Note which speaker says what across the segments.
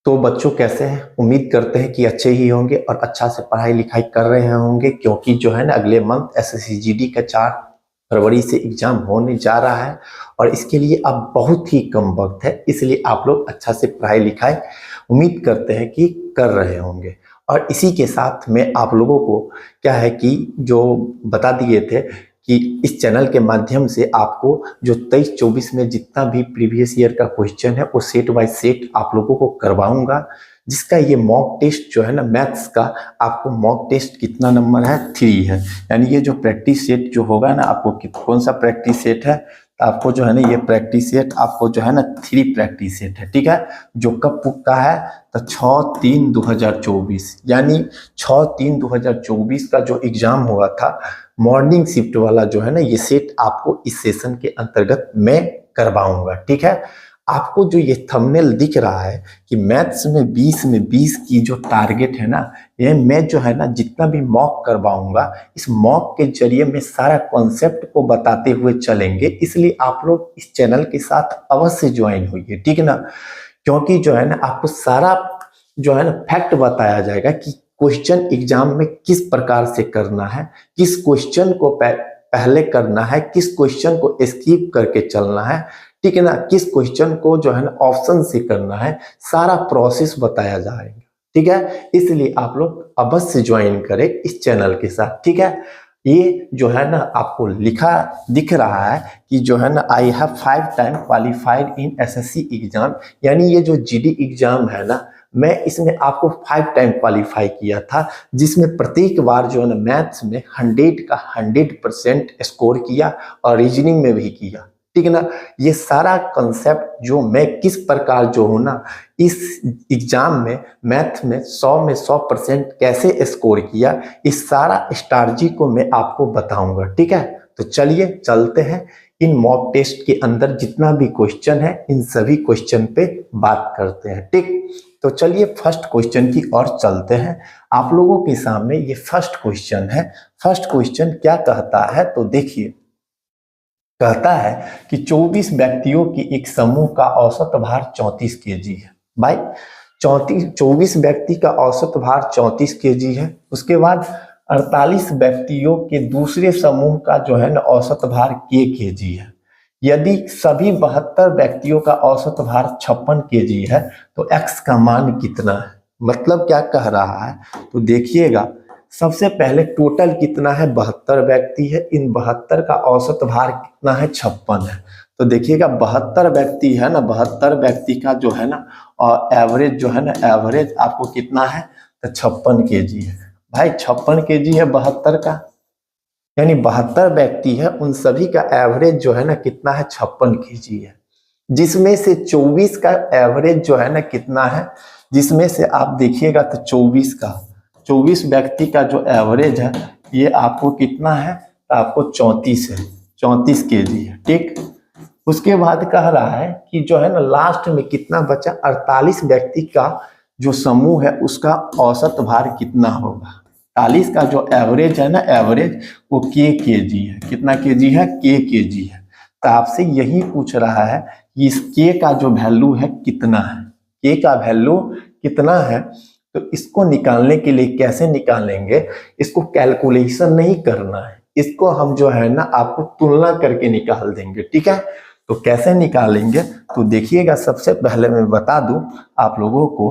Speaker 1: तो बच्चों कैसे हैं? उम्मीद करते हैं कि अच्छे ही होंगे और अच्छा से पढ़ाई लिखाई कर रहे होंगे, क्योंकि जो है ना अगले मंथ एसएससी जीडी का 4 फरवरी से एग्जाम होने जा रहा है और इसके लिए अब बहुत ही कम वक्त है। इसलिए आप लोग अच्छा से पढ़ाई लिखाई उम्मीद करते हैं कि कर रहे होंगे। और इसी के साथ में आप लोगों को क्या है कि जो बता दिए थे कि इस चैनल के माध्यम से आपको जो 23-24 में जितना भी प्रीवियस ईयर का क्वेश्चन है वो सेट बाय सेट आप लोगों को करवाऊंगा, जिसका ये मॉक टेस्ट जो है ना मैथ्स का, आपको मॉक टेस्ट कितना नंबर है 3 है। यानी ये जो प्रैक्टिस सेट जो होगा ना आपको कौन सा प्रैक्टिस सेट है, तो आपको जो है ना ये प्रैक्टिस सेट आपको जो है ना 3 प्रैक्टिस सेट है। ठीक है, जो कब का है तो 6/3/2024, यानी 6/3/2024 का जो एग्जाम हुआ था मॉर्निंग शिफ्ट वाला जो है ना ये सेट आपको इस सेशन के अंतर्गत मैं करवाऊंगा। ठीक है, आपको जो ये थंबनेल दिख रहा है कि मैथ्स में 20 की जो टारगेट है ना, ये मैं जो है ना जितना भी मॉक करवाऊंगा इस मॉक के जरिए मैं सारा कॉन्सेप्ट को बताते हुए चलेंगे। इसलिए आप लोग इस चैनल के साथ अवश्य ज्वाइन होइए, ठीक है ना, क्योंकि जो है ना आपको सारा जो है ना फैक्ट बताया जाएगा कि क्वेश्चन एग्जाम में किस प्रकार से करना है, किस क्वेश्चन को पहले करना है, किस क्वेश्चन को स्किप करके चलना है, ठीक है ना, किस क्वेश्चन को जो है ना ऑप्शन से करना है, सारा प्रोसेस बताया जाएगा। ठीक है, इसलिए आप लोग अवश्य ज्वाइन करें इस चैनल के साथ। ठीक है, ये जो है ना आपको लिखा दिख रहा है कि जो है ना I have 5 time qualified in SSC exam, यानी ये जो जीडी एग्जाम है ना मैं इसमें आपको 5 टाइम क्वालिफाई किया था, जिसमें प्रत्येक बार जो है ना मैथ्स में 100 का 100% स्कोर किया और रीजनिंग में भी किया। ठीक है ना, ये सारा कंसेप्ट जो मैं किस प्रकार जो हूँ ना इस एग्जाम में मैथ में 100% कैसे स्कोर किया, इस सारा स्ट्रैटेजी को मैं आपको बताऊंगा। ठीक है, तो चलिए चलते हैं इन मॉक टेस्ट के अंदर जितना भी क्वेश्चन है इन सभी क्वेश्चन पे बात करते हैं। ठीक, तो चलिए फर्स्ट क्वेश्चन की ओर चलते हैं। आप लोगों के सामने ये फर्स्ट क्वेश्चन है। फर्स्ट क्वेश्चन क्या कहता है तो देखिए, कहता है कि 24 व्यक्तियों की एक समूह का औसत भार 34 केजी है। भाई 24 व्यक्ति का औसत भार 34 केजी है। उसके बाद 48 व्यक्तियों के दूसरे समूह का जो है ना औसत भार केजी है। यदि सभी 72 व्यक्तियों का औसत भार 56 केजी है तो एक्स का मान कितना है। मतलब क्या कह रहा है तो देखिएगा, सबसे पहले टोटल कितना है 72 व्यक्ति है, इन 72 का औसत भार कितना है 56 है। तो देखिएगा 72 व्यक्ति है ना, 72 व्यक्ति का जो है ना और एवरेज जो है ना एवरेज आपको कितना है तो 56 केजी है। भाई 56 केजी है 72 का, यानी 72 व्यक्ति है उन सभी का एवरेज जो है ना कितना है 56 केजी है, जिसमें से 24 का एवरेज जो है ना कितना है, जिसमें से आप देखिएगा तो 24 व्यक्ति का जो एवरेज है ये आपको कितना है तो आपको 34 है, 34 केजी है। ठीक, उसके बाद कह रहा है कि जो है ना लास्ट में कितना बचा, 48 व्यक्ति का जो समूह है उसका औसत भार कितना होगा। 48 का जो एवरेज है ना एवरेज वो केजी है। कितना केजी है केजी है। तो आपसे यही पूछ रहा है कि इस के का जो वैल्यू है कितना है, के का वैल्यू कितना है। तो इसको निकालने के लिए कैसे निकालेंगे, इसको कैलकुलेशन नहीं करना है, इसको हम जो है ना आपको तुलना करके निकाल देंगे। ठीक है, तो कैसे निकालेंगे तो देखिएगा, सबसे पहले मैं बता दूं आप लोगों को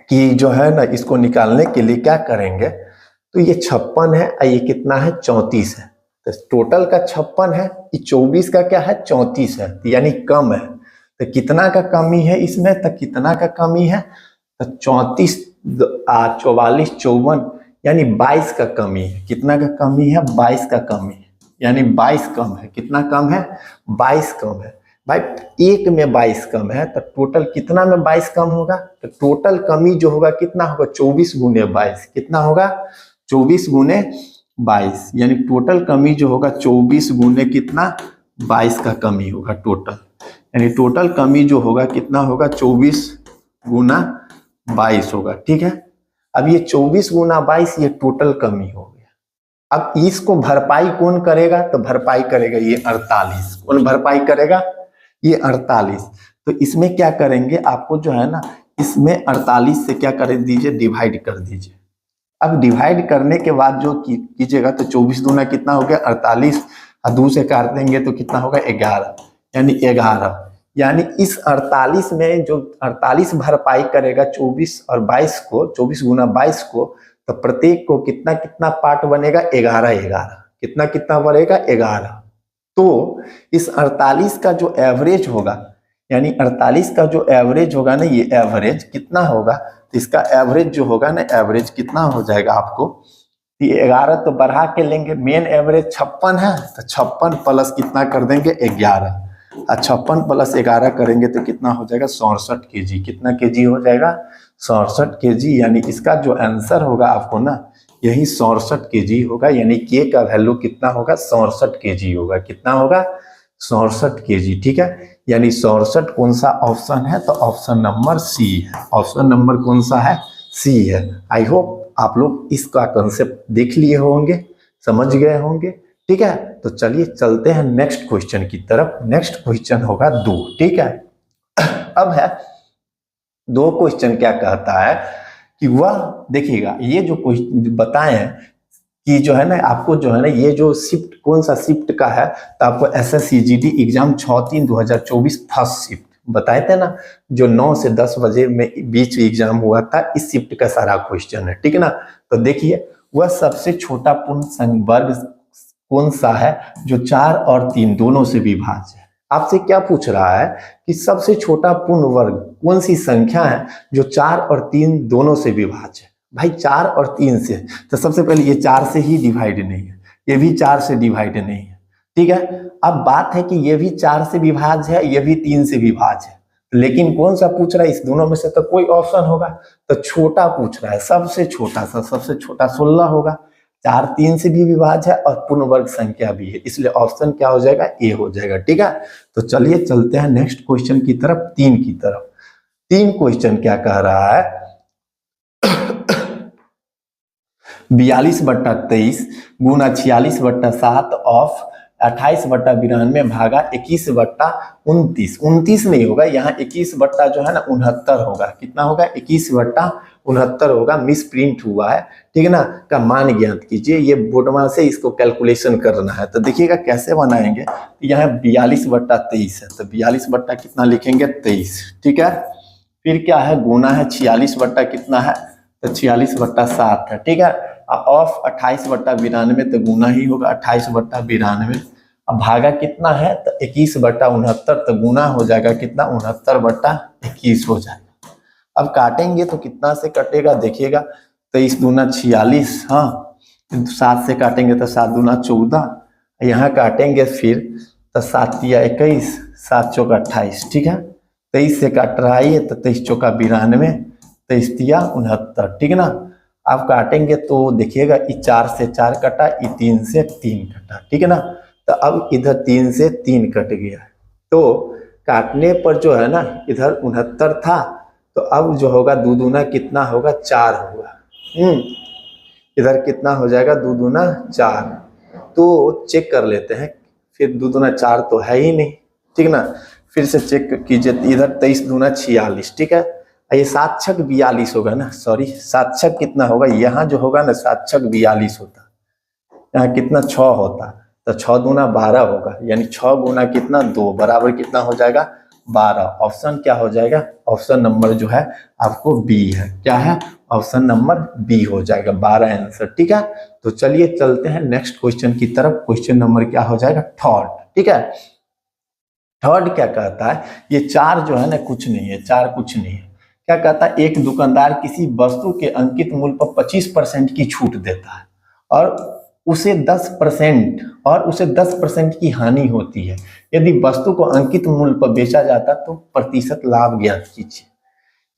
Speaker 1: कि जो है ना इसको निकालने के लिए क्या करेंगे, तो ये 56 है और ये कितना है 34 है। तो टोटल का 56 है, ये 24 का क्या है 34 है, तो यानी कम है। तो कितना का कमी है इसमें, तो कितना का कमी है तो 34 44 54 यानी 22 का कमी है। कितना का कमी है 22 का कमी है, यानी 22 कम है। कितना कम है 22 कम है। भाई एक में 22 कम है तो टोटल कितना में 22 कम होगा, तो टोटल कमी जो होगा कितना होगा 24 गुने 22, कितना होगा 24 गुने 22, यानी टोटल कमी जो होगा 24 गुने कितना 22 का कमी होगा टोटल, यानी टोटल कमी जो होगा कितना होगा 24 गुना 22 होगा। ठीक है, अब ये 24 गुना 22 ये टोटल कमी हो गया। अब इसको भरपाई कौन करेगा, तो भरपाई करेगा ये 48। कौन भरपाई करेगा, ये 48। तो इसमें क्या करेंगे, आपको जो है ना इसमें 48 से क्या कर दीजिए, डिवाइड कर दीजिए। अब डिवाइड करने के बाद जो कीजिएगा तो 24 दूना कितना हो गया 48, और 2 से काट देंगे तो कितना होगा 11, यानी 11। यानी इस 48 में जो 48 भरपाई करेगा 24 और 22 को, 24 गुना 22 को, तो प्रत्येक को कितना कितना पार्ट बनेगा 11 11, कितना कितना बनेगा 11। तो इस 48 का जो एवरेज होगा, यानी 48 का जो एवरेज होगा ना, ये एवरेज कितना होगा, तो इसका एवरेज जो होगा ना, एवरेज कितना हो जाएगा आपको, ये 11 तो बढ़ा के लेंगे, मेन एवरेज 56 है, तो 56 प्लस कितना कर देंगे 11, और 56 प्लस 11 करेंगे तो कितना हो जाएगा 67 kg। कितना केजी हो जाएगा 67 kg। यानी इसका जो आंसर होगा आपको ना, यही 67 kg होगा। यानी के का वैल्यू कितना होगा 67 kg होगा। कितना होगा 67 kg। ठीक है, यानी 67 कौन सा ऑप्शन है, तो ऑप्शन नंबर सी है। ऑप्शन नंबर कौन सा है, सी है। आई होप आप लोग इसका कंसेप्ट देख लिए होंगे, समझ गए होंगे। ठीक है, तो चलिए चलते हैं नेक्स्ट क्वेश्चन की तरफ। नेक्स्ट क्वेश्चन होगा 2। ठीक है, अब है 2 क्वेश्चन क्या कहता है कि वह देखिएगा, ये जो क्वेश्चन बताए हैं कि जो है ना आपको जो है ना, ये जो शिफ्ट कौन सा शिफ्ट का है, तो आपको SSCGD एग्जाम 6/3/2024 फर्स्ट शिफ्ट बताए थे ना, जो 9 से 10 बजे में बीच एग्जाम हुआ था, इस शिफ्ट का सारा क्वेश्चन है। ठीक है ना, तो देखिए वह सबसे छोटा पूर्ण वर्ग कौन सा है जो 4 और 3 दोनों से विभाज्य है। आपसे क्या पूछ रहा है कि सबसे छोटा पूर्ण वर्ग कौन सी संख्या है जो 4 और 3 दोनों से विभाज्य है। भाई 4 और 3 से, तो सबसे पहले ये 4 से ही डिवाइड नहीं है, ये भी 4 से डिवाइड नहीं है। ठीक है, अब बात है कि ये भी 4 से विभाज्य है, ये भी 3 से विभाज्य है, लेकिन कौन सा पूछ रहा है, इस दोनों में से तो कोई ऑप्शन होगा, तो छोटा पूछ रहा है, सबसे छोटा सा, सबसे छोटा 16 होगा। 4 3 से भी विभाज्य है और पूर्ण वर्ग संख्या भी है, इसलिए ऑप्शन क्या हो जाएगा, ए हो जाएगा। ठीक है, तो चलिए चलते हैं नेक्स्ट क्वेश्चन की तरफ, 3 की तरफ। 3 क्वेश्चन क्या कह रहा है, 42/23 गुना 46/7 ऑफ 28/92 भागा 21/29। 29 नहीं होगा यहाँ, 21 बट्टा जो है ना 69 होगा। कितना होगा 21/69 होगा, मिस प्रिंट हुआ है। ठीक है ना, का मान ज्ञात कीजिए। ये बोर्डमा से इसको कैलकुलेशन करना है, तो देखिएगा कैसे बनाएंगे। यहाँ 42/23 है, तो 42 बट्टा कितना लिखेंगे 23। ठीक है, फिर क्या है गुना है 46 बट्टा कितना है, तो 46/7 है। ठीक है, ऑफ 28/92 तो गुना ही होगा 28/92। अब भागा कितना है, तो 21/69, तो गुना हो जाएगा कितना 69/21 हो जाएगा। अब काटेंगे तो कितना से कटेगा देखिएगा, 23 दूना 46, हाँ 7 से काटेंगे तो 7 दूना 14, यहाँ काटेंगे फिर तो 7 तिया 21, 7 चौका 28। ठीक है, 23 से काट रहा है तो 23 चौका 92, 23 तिया 69। ठीक है ना, आप काटेंगे तो देखिएगा, ये 4 से 4 कटा, ये 3 से 3 कटा। ठीक है ना, तो अब इधर 3 से 3 कट गया, तो काटने पर जो है ना इधर 69 था, तो अब जो होगा 2 दूना कितना होगा 4 होगा। इधर कितना हो जाएगा 2 दूना 4, तो चेक कर लेते हैं। फिर 2 दूना 4 तो है ही नहीं। ठीक ना, फिर से चेक कीजिए, इधर 23 दूना 46। ठीक है, ये 7 छक 42 होगा ना, सॉरी 7 छक कितना होगा, यहाँ जो होगा ना 7 छक 42 होता, यहाँ कितना 6 होता, तो 6 दूना 12 होगा, यानी 6 गुना कितना 2 बराबर कितना हो जाएगा 12। ऑप्शन क्या हो जाएगा, ऑप्शन नंबर जो है आपको बी है। क्या है, ऑप्शन नंबर बी हो जाएगा 12 आंसर। ठीक है, तो चलिए चलते हैं नेक्स्ट क्वेश्चन की तरफ। क्वेश्चन नंबर क्या हो जाएगा 3rd। ठीक है, 3rd क्या कहता है, ये 4 जो है ना कुछ नहीं है, 4 कुछ नहीं है। क्या कहता है, एक दुकानदार किसी वस्तु के अंकित मूल्य पर 25% की छूट देता है और उसे 10% की हानि होती है। यदि वस्तु को अंकित मूल्य पर बेचा जाता तो प्रतिशत लाभ ज्ञात कीजिए।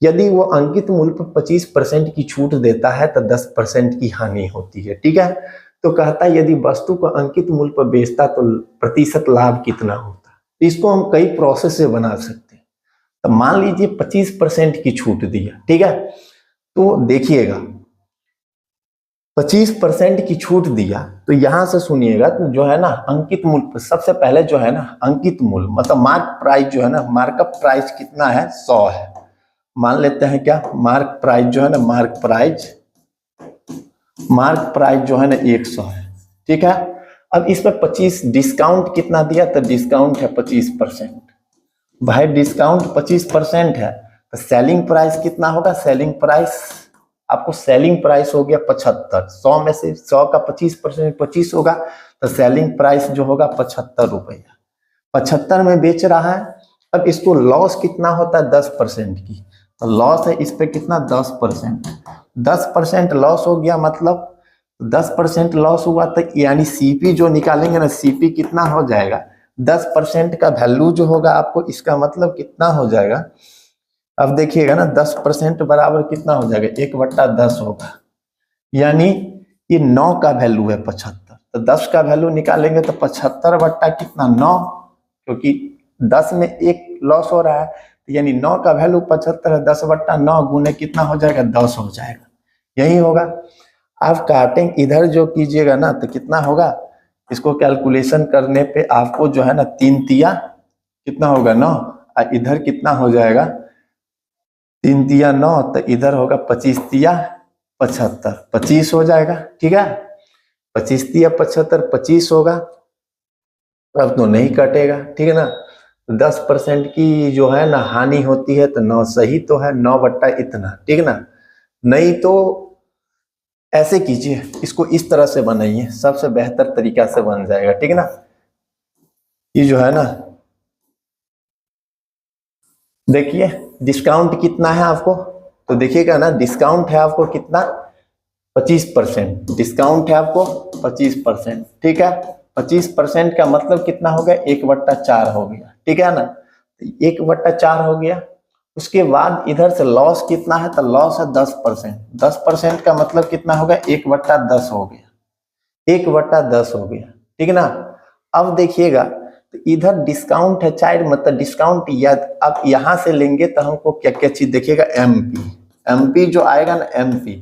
Speaker 1: यदि वो अंकित मूल्य पर 25% की छूट देता है तो 10% की हानि होती है। ठीक है, तो कहता है यदि वस्तु को अंकित मूल्य पर बेचता तो प्रतिशत लाभ कितना होता है। इसको हम कई प्रोसेस से बना सकते हैं। तो मान लीजिए 25% की छूट दिया। ठीक है, तो देखिएगा 25% की छूट दिया, तो यहां से सुनिएगा तो जो है ना अंकित मूल्य, सबसे पहले जो है ना अंकित मूल्य मतलब मार्क प्राइस जो है ना, मार्कअप प्राइस कितना है 100 है। मान लेते हैं क्या मार्क प्राइस जो है ना, मार्क प्राइस जो है ना 100 है, ठीक है। अब इसमें 25 डिस्काउंट कितना दिया, तो डिस्काउंट है 25%। भाई डिस्काउंट 25% है तो सेलिंग प्राइस कितना होगा, सेलिंग प्राइस आपको सेलिंग प्राइस हो गया 75। 100 में से 100 का 25% 25 होगा, तो सेलिंग प्राइस जो होगा 75 रुपया। 75 में बेच रहा है। अब इसको लॉस कितना होता है 10% की, तो लॉस है इस पे कितना 10%। 10% लॉस हो गया, मतलब 10% लॉस हुआ तो यानी सीपी जो निकालेंगे ना, सीपी कितना हो जाएगा 10% का वैल्यू जो होगा आपको, इसका मतलब कितना हो जाएगा। अब देखिएगा ना 10% बराबर कितना हो जाएगा 1/10 होगा, यानी ये 9 का वैल्यू है 75। तो 10 का वैल्यू निकालेंगे तो 75 बट्टा कितना 9, क्योंकि 10 में एक लॉस हो रहा है, तो यानी 9 का वैल्यू 75 है, 10/9 गुने कितना हो जाएगा 10 हो जाएगा, यही होगा। आप काटेंगे इधर जो कीजिएगा ना तो कितना होगा, इसको कैलकुलेशन करने पे आपको जो है ना 3 तिया कितना होगा 9, और इधर कितना हो जाएगा 3 तिया 9, तो इधर होगा 25 तिया 75, 25 हो जाएगा, ठीक है। 25 तिया 75 25 होगा, अब तो नहीं कटेगा, ठीक है ना। 10% की जो है ना हानि होती है, तो 9 सही तो है, 9 बट्टा इतना, ठीक है ना। नहीं तो ऐसे कीजिए, इसको इस तरह से बनाइए, सबसे बेहतर तरीका से बन जाएगा, ठीक है ना। ये जो है ना देखिए डिस्काउंट कितना है आपको, तो देखिएगा ना डिस्काउंट है आपको कितना 25%, डिस्काउंट है आपको 25%, ठीक है। 25% का मतलब कितना हो गया 1/4 हो गया, ठीक है ना। 1/4 हो गया, उसके बाद इधर से लॉस कितना है, तो लॉस है 10%। 10% का मतलब कितना हो गया 1/10 हो गया, 1/10 हो गया, ठीक है ना। अब देखिएगा तो इधर डिस्काउंट है 4, मतलब डिस्काउंट या अब यहां से लेंगे तो हमको क्या क्या चीज देखिएगा, एमपी जो आएगा ना, एमपी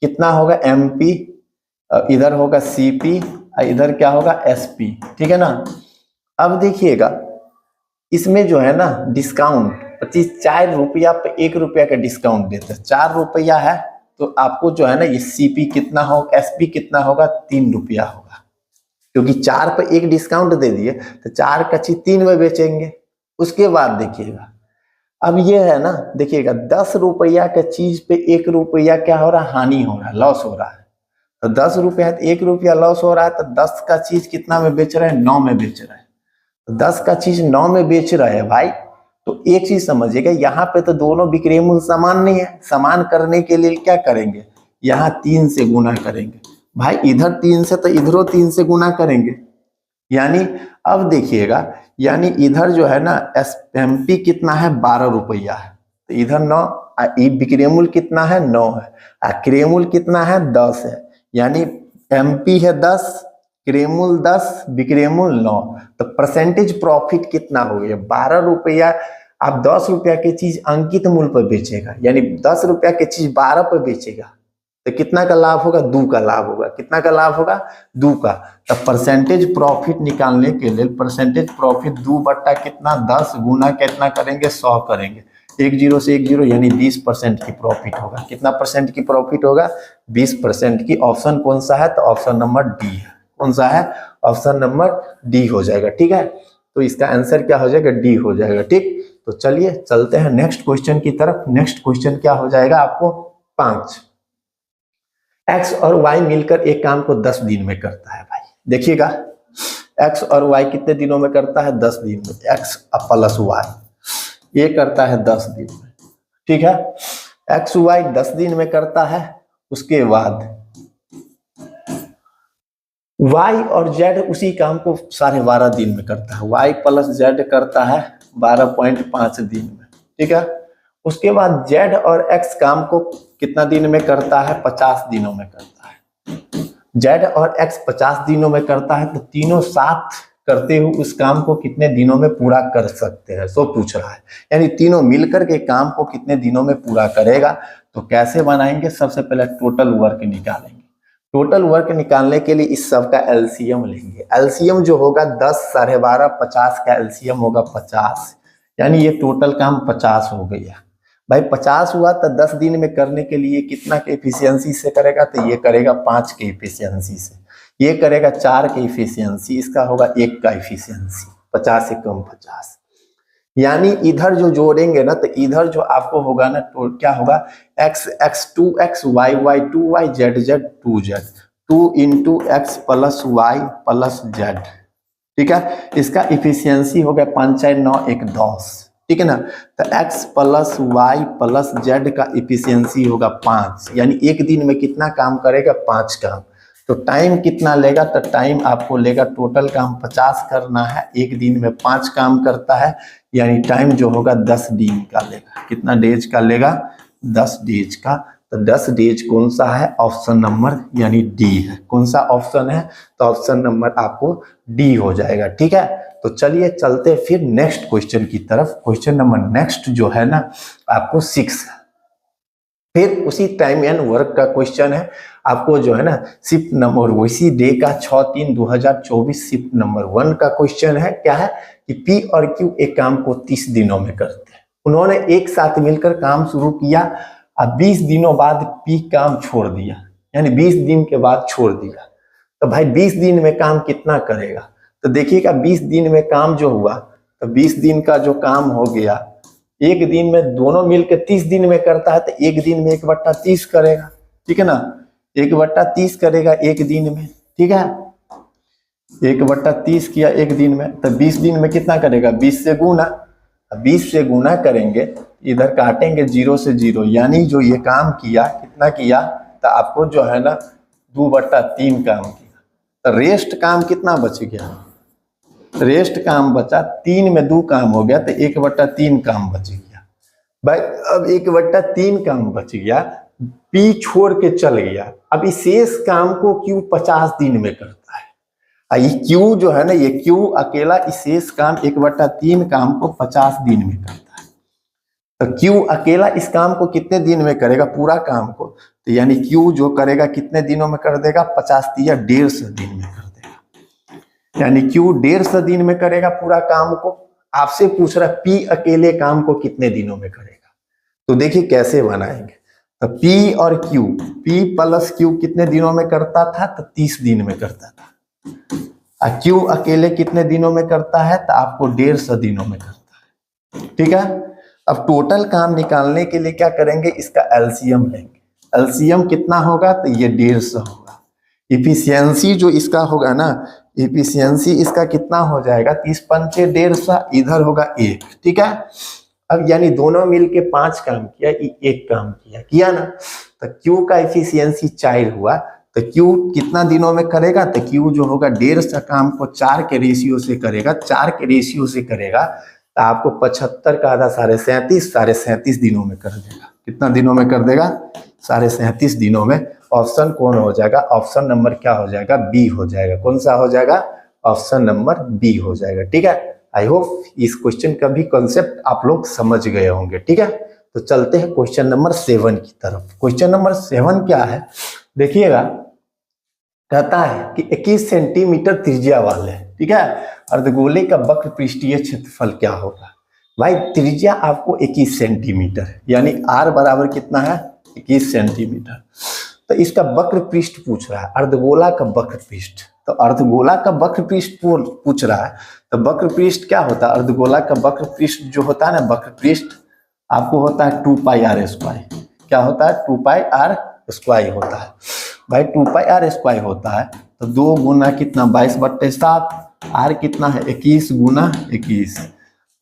Speaker 1: कितना होगा एमपी, इधर होगा सीपी, इधर क्या होगा एसपी, ठीक है ना। अब देखिएगा इसमें जो है ना डिस्काउंट 4 रुपया पे 1 रुपया का डिस्काउंट देते हैं, 4 रुपया है तो आपको जो है ना ये सीपी कितना होगा, एसपी कितना होगा 3 रुपया होगा, क्योंकि 4 पे 1 डिस्काउंट दे दिए तो 4 का चीज 3 में बेचेंगे। उसके बाद देखिएगा अब ये है ना, देखिएगा 10 रुपया के चीज पे 1 रुपया क्या हो रहा है, हानि हो रहा है, लॉस हो रहा है। तो 10 रुपया 1 रुपया लॉस हो रहा है, तो 10 का चीज कितना में बेच रहे हैं 9 में बेच रहे हैं। तो 10 का चीज 9 में बेच रहे हैं भाई, तो एक चीज समझिएगा यहाँ पे तो दोनों बिक्री मूल्य समान नहीं है, समान करने के लिए क्या करेंगे, यहाँ 3 से गुना करेंगे। भाई इधर 3 से तो इधरों 3 से गुना करेंगे, यानी अब देखिएगा यानी इधर जो है ना एमपी कितना है 12 रुपया है, तो इधर 9, बिक्री मूल्य कितना है 9 है, क्रय मूल्य कितना है 10 है, यानी एमपी है 10, क्रय मूल्य 10, बिक्री मूल्य 9, तो परसेंटेज प्रॉफिट कितना हो गया 12 रुपया। आप 10 रुपया की चीज अंकित मूल्य पर बेचेगा, यानी 10 रुपया की चीज 12 पर बेचेगा, तो कितना का लाभ होगा 2 का लाभ होगा, कितना का लाभ होगा 2 का। तो परसेंटेज प्रॉफिट निकालने के लिए परसेंटेज प्रॉफिट 2 बट्टा कितना 10 गुना कितना करेंगे 100 करेंगे, 1 0 से 1 0 यानी 20% की प्रॉफिट होगा। कितना परसेंट की प्रॉफिट होगा 20% की। ऑप्शन कौन सा है, तो ऑप्शन नंबर डी है। कौन सा है, ऑप्शन नंबर डी हो जाएगा, ठीक है। तो इसका आंसर क्या हो जाएगा डी हो जाएगा, ठीक। तो चलिए चलते हैं नेक्स्ट क्वेश्चन की तरफ। नेक्स्ट क्वेश्चन क्या हो जाएगा आपको 5, एक्स और वाई मिलकर एक काम को 10 दिन में करता है। भाई देखिएगा एक्स और वाई कितने दिनों में करता है 10 दिन में, एक्स प्लस वाई ये करता है 10 दिन में, ठीक है। एक्स वाई 10 दिन में करता है, उसके बाद वाई और जेड उसी काम को 12.5 दिन में करता है, वाई प्लस जेड करता है 12.5 दिन में, ठीक है। उसके बाद जेड और एक्स काम को कितना दिन में करता है 50 दिनों में करता है। जेड और एक्स 50 दिनों में करता है, तो तीनों साथ करते हुए उस काम को कितने दिनों में पूरा कर सकते हैं, सो पूछ रहा है। यानी तीनों मिलकर के काम को कितने दिनों में पूरा करेगा। तो कैसे बनाएंगे, सबसे पहले टोटल वर्क निकालेंगे। टोटल वर्क निकालने के लिए इस सब का एलसीएम लेंगे। एलसीएम जो होगा 10, 12.5, 50 का एलसीएम होगा 50, यानी ये टोटल काम 50 हो गया। भाई 50 हुआ तो 10 दिन में करने के लिए कितना के इफिशियंसी से करेगा, तो ये करेगा 5 के इफिशियंसी से, ये करेगा 4 के इफिशियंसी, इसका होगा 1 का इफिशियंसी, 50 से कम 50। यानी इधर जो जोड़ेंगे ना तो इधर जो आपको होगा ना तो क्या होगा, x x 2x y y 2y z z 2z 2 into x plus y plus z, ठीक है। इसका इफिशियंसी हो गया 5 4 9 1 10, ठीक है ना। तो x plus y plus z का इफिशियंसी होगा 5, यानी एक दिन में कितना काम करेगा, 5 काम। तो टाइम कितना लेगा, तो टाइम आपको लेगा, टोटल काम 50 करना है, एक दिन में 5 काम करता है, यानी टाइम जो होगा 10 दिन का लेगा। कितना डेज का लेगा, 10 डेज का। तो 10 डेज कौन सा है, ऑप्शन नंबर यानी डी है। कौन सा ऑप्शन है, तो ऑप्शन नंबर आपको डी हो जाएगा, ठीक है। तो चलिए चलते फिर नेक्स्ट क्वेश्चन की तरफ। क्वेश्चन नंबर नेक्स्ट जो है ना आपको 6 है, फिर उसी टाइम एंड वर्क का क्वेश्चन है। आपको जो है ना शिफ्ट नंबर उसी डे का 6/3/2024 शिफ्ट नंबर 1 का क्वेश्चन है। क्या है कि पी और क्यू एक काम को 30 दिनों में करते हैं। उन्होंने एक साथ मिलकर काम शुरू किया, अब 20 दिनों बाद पी काम छोड़ दिया, यानी 20 दिन के बाद छोड़ दिया। तो भाई 20 दिन में काम कितना करेगा, तो देखिएगा 20 दिन में काम जो हुआ, तो 20 दिन का जो काम हो गया, एक दिन में दोनों मिलकर 30 दिन में करता है, तो एक दिन में 1/30 करेगा, ठीक है ना। 1/30 करेगा एक दिन में, ठीक है। 1/30 किया एक दिन में, तो 20 दिन में कितना करेगा, 20 से गुना। 20 से गुना करेंगे, इधर काटेंगे 0 से 0, यानी जो ये काम किया कितना किया, तो आपको जो है ना 2/3 काम किया। तो रेस्ट काम कितना बच गया, रेस्ट काम बचा 3 में 2 काम हो गया, तो 1/3 काम बच गया। भाई अब 1/3 काम बच गया, पी छोड़ के चल गया। अब इस शेष काम को क्यू 50 दिन में करता है। ये क्यू जो है ना, ये क्यू अकेला इस शेष काम 1/3 काम को 50 दिन में करता है। तो क्यू अकेला इस काम को कितने दिन में करेगा, पूरा काम को, तो यानी क्यू जो करेगा कितने दिनों में कर देगा, 50 या 150 दिन में कर देगा। यानी क्यू 150 दिन में करेगा पूरा काम को। आपसे पूछ रहा पी अकेले काम को कितने दिनों में करेगा, तो देखिए कैसे बनाएंगे। तो P और Q, P प्लस Q कितने दिनों में करता था, तो 30 दिन में करता था। Q अकेले कितने दिनों में करता है, तो आपको 150 दिनों में करता है, ठीक है। अब टोटल काम निकालने के लिए क्या करेंगे, इसका एलसीएम लेंगे। एलसीएम कितना होगा, तो ये 150 होगा। इफिशियंसी जो इसका होगा ना, इफिशियंसी इसका कितना हो जाएगा, 30 पंचे 150, इधर होगा 1, ठीक है। अब यानी दोनों मिलके 5 काम किया, एक काम किया ना। तो Q का इफिशियंसी 4 हुआ, तो Q कितना दिनों में करेगा, तो Q जो होगा 150 काम को 4 के रेशियो से करेगा, 4 के रेशियो से करेगा, तो आपको 75 का आधा 37.5 दिनों में कर देगा। कितना दिनों में कर देगा, 37.5 दिनों में। ऑप्शन कौन हो जाएगा, ऑप्शन नंबर क्या हो जाएगा, बी हो जाएगा। कौन सा हो जाएगा, ऑप्शन नंबर बी हो जाएगा, ठीक है। आई होप इस क्वेश्चन का भी कॉन्सेप्ट आप लोग समझ गए होंगे, ठीक है। तो चलते हैं क्वेश्चन नंबर 7 की तरफ। क्वेश्चन नंबर 7 क्या है, देखिएगा। कहता है कि 21 सेंटीमीटर त्रिज्या वाले, ठीक है, अर्धगोले का वक्र पृष्ठीय क्षेत्रफल क्या होगा। भाई त्रिज्या आपको 21 सेंटीमीटर है, यानी r बराबर कितना है, 21 सेंटीमीटर। तो इसका वक्र पृष्ठ पूछ रहा है, अर्धगोला का वक्र पृष्ठ। तो अर्धगोला का वक्र पृष्ठ पूछ रहा है, तो वक्र पृष्ठ क्या होता है, अर्धगोला का वक्र पृष्ठ जो होता है ना, वक्र पृष्ठ आपको होता है 2πr²। क्या होता है, 2πr² होता है। भाई 2πr² होता है, तो 2 गुना कितना, 22/7, r कितना है, 21 गुना 21।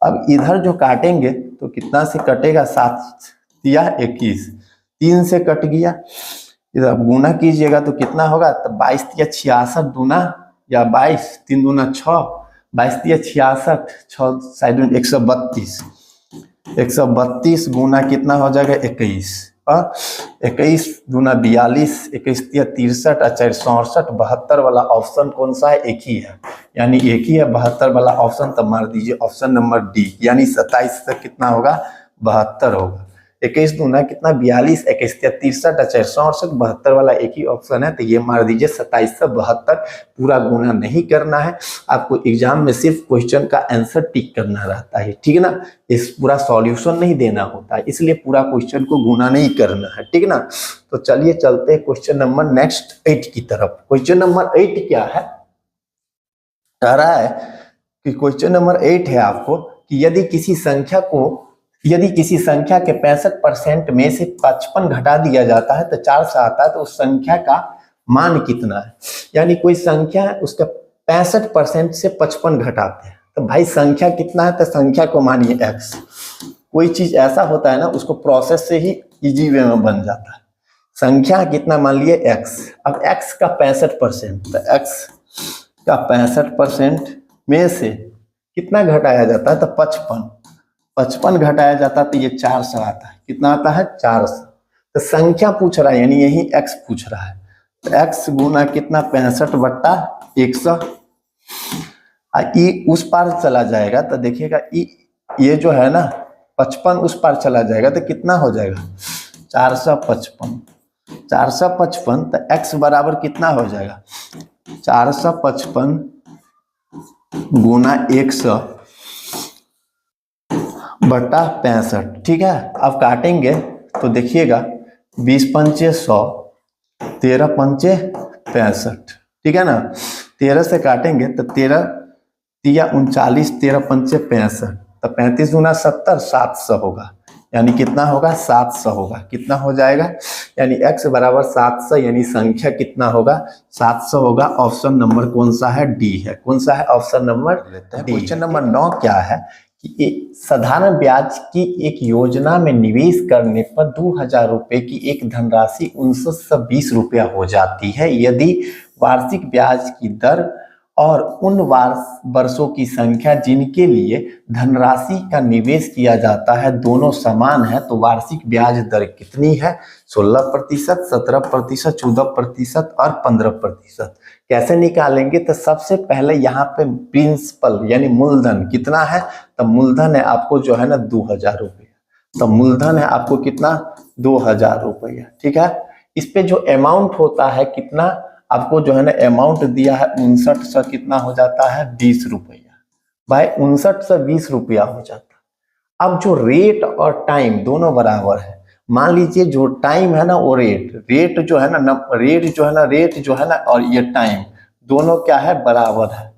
Speaker 1: अब इधर जो काटेंगे तो कितना से कटेगा, 7 या 21, 3 से कट गया। इधर अब गुना कीजिएगा तो कितना होगा, तो 22 या 66 दूना, या 22 3 दूना 6, 22 या 66, 6 साइड में 132, 132 गुना कितना हो जाएगा, 21, और 21 दूना 42, 21 या 63 और 4 64, 72 वाला ऑप्शन कौन सा है, एक ही है, यानी एक ही है 72 वाला ऑप्शन। तब मार दीजिए ऑप्शन नंबर डी, यानी 27 तक कितना होगा, 72 होगा। 21 दूना कितना 42, 21 63, 64, 72 वाला एक ही ऑप्शन है, तो ये मार दीजिए 2772। पूरा गुना नहीं करना है आपको, एग्जाम में सिर्फ क्वेश्चन का आंसर टिक करना रहता है, ठीक है ना। इस पूरा सॉल्यूशन नहीं देना होता है, इसलिए पूरा क्वेश्चन को गुना नहीं करना है, ठीक है ना। तो चलिए चलते हैं क्वेश्चन नंबर नेक्स्ट 8 की तरफ। क्वेश्चन नंबर 8 क्या है, कह रहा है कि क्वेश्चन नंबर 8 है आपको कि यदि किसी संख्या के 65% में से 55 घटा दिया जाता है तो 4 से आता है, तो उस संख्या का मान कितना है। यानी कोई संख्या है, उसका 65% से 55 घटाते हैं, तो भाई संख्या कितना है, तो संख्या को मानिए x। कोई चीज ऐसा होता है ना, उसको प्रोसेस से ही इजी वे में बन जाता है। संख्या कितना मान लिए x, अब x का 65%, तो x का 65% में से कितना घटाया जाता है, तो 55 घटाया जाता है, तो ये 4 से आता है। कितना आता है, 4 से। तो संख्या पूछ रहा है, यानी यही x पूछ रहा है, तो x गुना कितना 65/100। ई उस पार चला जाएगा तो देखिएगा ये जो है ना 55 उस पार चला जाएगा तो कितना हो जाएगा 455। 455 तो x बराबर कितना हो जाएगा 455 गुना 100/65, ठीक है। अब काटेंगे तो देखिएगा 20 पंचे 100, 13 पंचे 65, ठीक है ना। 13 से काटेंगे तो 13 तिया 39, 13 पंचे 65, तो 35 गुना 70, 700 होगा। यानी कितना होगा 700 होगा। कितना हो जाएगा, यानी x बराबर 700, यानी संख्या कितना होगा 700 होगा। ऑप्शन नंबर कौन सा है, डी है। कौन सा है, option number D. Question number 9 क्या है कि साधारण ब्याज की एक योजना में निवेश करने पर 2000 रुपए की एक धनराशि 1920 रुपया हो जाती है यदि वार्षिक ब्याज की दर और उन वर्षों की संख्या जिनके लिए धनराशि का निवेश किया जाता है दोनों समान है, तो वार्षिक ब्याज दर कितनी है, 16%, 17%, 14% और 15%। कैसे निकालेंगे, तो सबसे पहले यहाँ पे प्रिंसिपल यानी मूलधन कितना है, तो मूलधन है आपको जो है ना 2000 रुपया। तो मूलधन है आपको कितना 2000 रुपया, ठीक है। इस पे जो अमाउंट होता है कितना आपको जो है ना अमाउंट दिया है 59 कितना हो जाता है 20 रुपया। भाई 59 से 20 रुपया हो जाता। अब जो रेट और टाइम दोनों बराबर है, मान लीजिए जो टाइम है ना वो रेट जो है ना रेट जो है ना और ये टाइम दोनों क्या है बराबर है,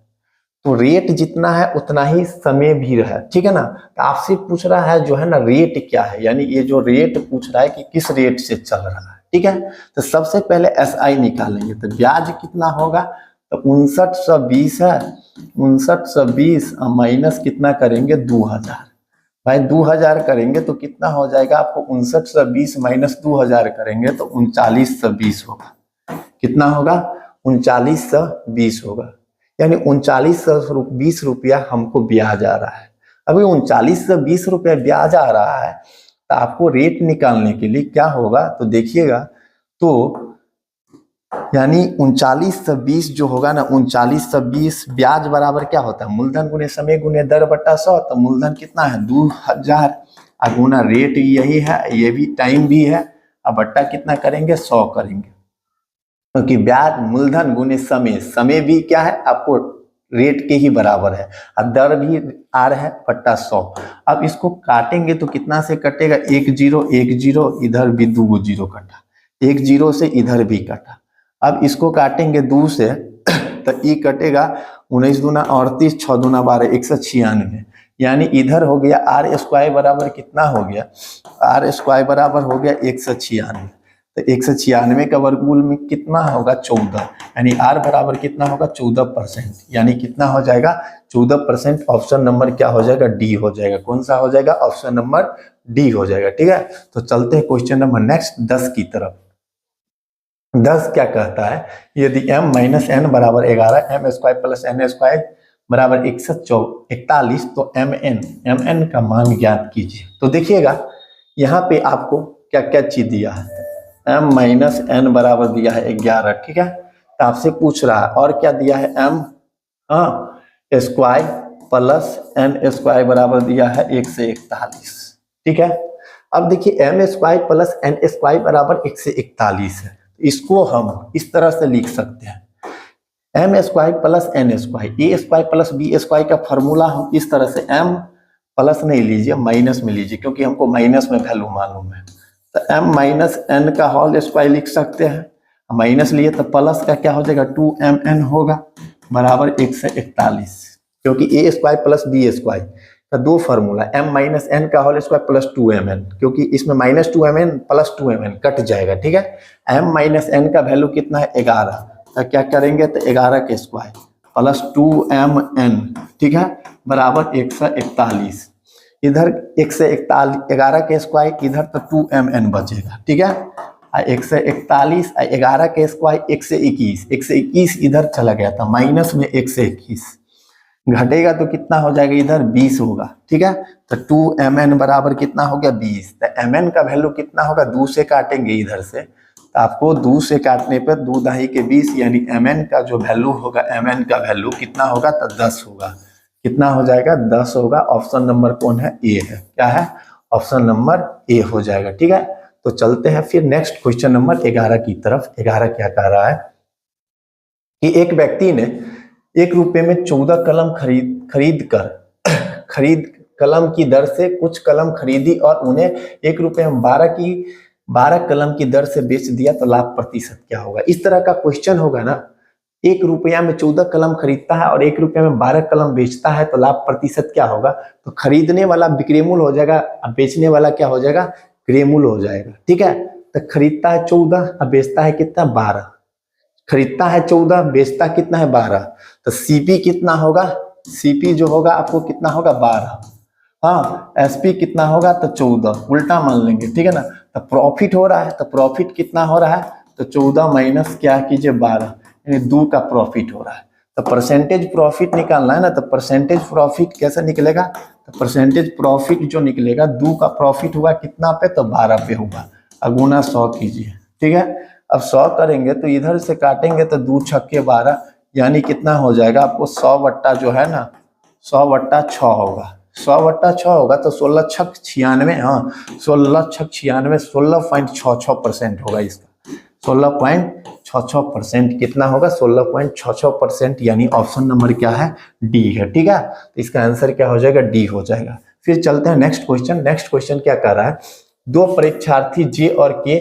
Speaker 1: तो रेट जितना है उतना ही समय भी है, ठीक है ना। तो आपसे पूछ रहा है जो है ना रेट क्या है, यानी ये जो रेट पूछ रहा है कि किस रेट से चल रहा है, ठीक है। तो सबसे पहले SI निकालेंगे, तो ब्याज कितना होगा, तो 5920 है, 5920 माइनस कितना करेंगे 2000। भाई 2000 करेंगे तो कितना हो जाएगा आपको 5920 माइनस 2000 करेंगे तो 3920 होगा। कितना होगा 3920 होगा, यानी 3920 रुपया हमको ब्याज आ रहा है। अभी 3920 रुपया ब्याज आ रहा है, तो आपको रेट निकालने के लिए क्या होगा, तो देखिएगा तो यानी 3920 जो होगा ना 3920 ब्याज बराबर क्या होता है मूलधन गुने समय गुने दर बटा 100। तो मूलधन कितना है 2000 और गुना रेट यही है, ये भी टाइम भी है, अब बट्टा कितना करेंगे 100 करेंगे, क्योंकि ब्याज मूलधन गुने समय भी क्या है आपको रेट के ही बराबर है और दर भी आर है बट्टा 100। अब इसको काटेंगे तो कितना से कटेगा 1 0 1 0, इधर भी 2 0 कटा, 1 0 से इधर भी कटा। अब इसको काटेंगे 2 से तो ई कटेगा 19 दूना 38, 6 दूना 12, 196, यानी इधर हो गया आर स्क्वायर बराबर कितना हो गया, आर स्क्वायर बराबर हो गया 196। तो 196 का वर्गमूल में कितना होगा 14, यानी आर बराबर कितना होगा 14%, यानी कितना हो जाएगा 14%। ऑप्शन नंबर क्या हो जाएगा डी हो जाएगा। कौन सा हो जाएगा, ऑप्शन नंबर डी हो जाएगा, ठीक है। तो चलते हैं क्वेश्चन नंबर नेक्स्ट 10 की तरफ। 10 क्या कहता है, यदि m माइनस एन बराबर 11, m square plus N square बराबर 141, तो एम एन का मान ज्ञात कीजिए। तो देखिएगा यहाँ पे आपको क्या क्या चीज दिया है, m माइनस एन बराबर दिया है 11, ठीक है। तो आपसे पूछ रहा है और क्या दिया है m square plus N square बराबर दिया है 141, ठीक है। अब देखिए m square plus N square बराबर 141 है, इसको हम इस तरह से लिख सकते हैं, M square plus N square, A square plus B square का फॉर्मूला हम इस तरह से, एम प्लस नहीं लीजिए माइनस में लीजिए क्योंकि हमको माइनस में वैल्यू मालूम है, तो एम माइनस एन का होल स्क्वायर लिख सकते हैं, माइनस लिए तो प्लस का क्या हो जाएगा 2mn होगा बराबर 141, क्योंकि ए स्क्वायर प्लस बी स्क्वायर का दो फार्मूला, एम माइनस एन का होल स्क्वायर प्लस 2mn, क्योंकि इसमें minus 2mn plus 2mn cut जाएगा, ठीक है। एम माइनस एन का वैल्यू कितना है 11, तो क्या करेंगे तो 11 के स्क्वायर प्लस 2mn, ठीक है, बराबर 141, इधर 11 के स्क्वायर, इधर तो 2mn बचेगा, ठीक है। 141 11 के स्क्वायर 121 इधर चला गया था माइनस में 121 घटेगा तो कितना हो जाएगा, इधर 20 होगा, ठीक है। तो 2mn बराबर कितना हो गया 20, तो mn का वैल्यू कितना होगा, 2 से काटेंगे इधर से, तो आपको 2 से काटने पर 2 दाही के 20, यानी mn का जो वैल्यू होगा, mn का वैल्यू कितना होगा तो 10 होगा, कितना हो जाएगा 10 होगा। ऑप्शन नंबर कौन है, ए है, क्या है ऑप्शन नंबर ए हो जाएगा, ठीक है। तो चलते हैं फिर नेक्स्ट क्वेश्चन नंबर 11 की तरफ। 11 क्या कह रहा है कि एक व्यक्ति ने 1 रुपये में 14 कलम खरीद कलम की दर से कुछ कलम खरीदी और उन्हें 1 रुपये में 12 कलम की दर से बेच दिया, तो लाभ प्रतिशत क्या होगा। इस तरह का क्वेश्चन होगा ना, 1 रुपया में 14 कलम खरीदता है और 1 रुपये में 12 कलम बेचता है, तो लाभ प्रतिशत क्या होगा। तो खरीदने वाला विक्रयमूल्य हो जाएगा, अब बेचने वाला क्या हो जाएगा, क्रयमूल्य हो जाएगा, ठीक है। तो खरीदता है 14 और बेचता है कितना 12, खरीदता है 14 बेचता कितना है 12, तो सीपी कितना होगा, सीपी जो होगा आपको कितना होगा 12, हाँ एसपी कितना होगा तो 14, उल्टा मान लेंगे, ठीक है ना। तो प्रॉफिट हो रहा है, तो प्रॉफिट कितना हो रहा है, तो 14 माइनस क्या कीजिए 12, यानी 2 का प्रॉफिट हो रहा है। तो परसेंटेज प्रॉफिट निकालना है ना, तो परसेंटेज प्रॉफिट कैसे निकलेगा, तो परसेंटेज प्रॉफिट जो निकलेगा 2 का प्रॉफिट हुआ कितना पे, तो 12 पे होगा, अगुना 100 कीजिए, ठीक है। अब 100 करेंगे तो इधर से काटेंगे तो 2 छक्के 12, यानी कितना हो जाएगा आपको 100 बट्टा जो है ना 100 बट्टा 6 होगा, 100 बट्टा 6 होगा, तो 16 छक 96, हाँ 16 छक 96, 16.66% होगा इसका, 16.66% कितना होगा 16.66%, यानी ऑप्शन नंबर क्या है डी है, ठीक है। तो इसका आंसर क्या हो जाएगा, डी हो जाएगा। फिर चलते हैं नेक्स्ट क्वेश्चन। नेक्स्ट क्वेश्चन क्या कर रहा है, 2 परीक्षार्थी जे और के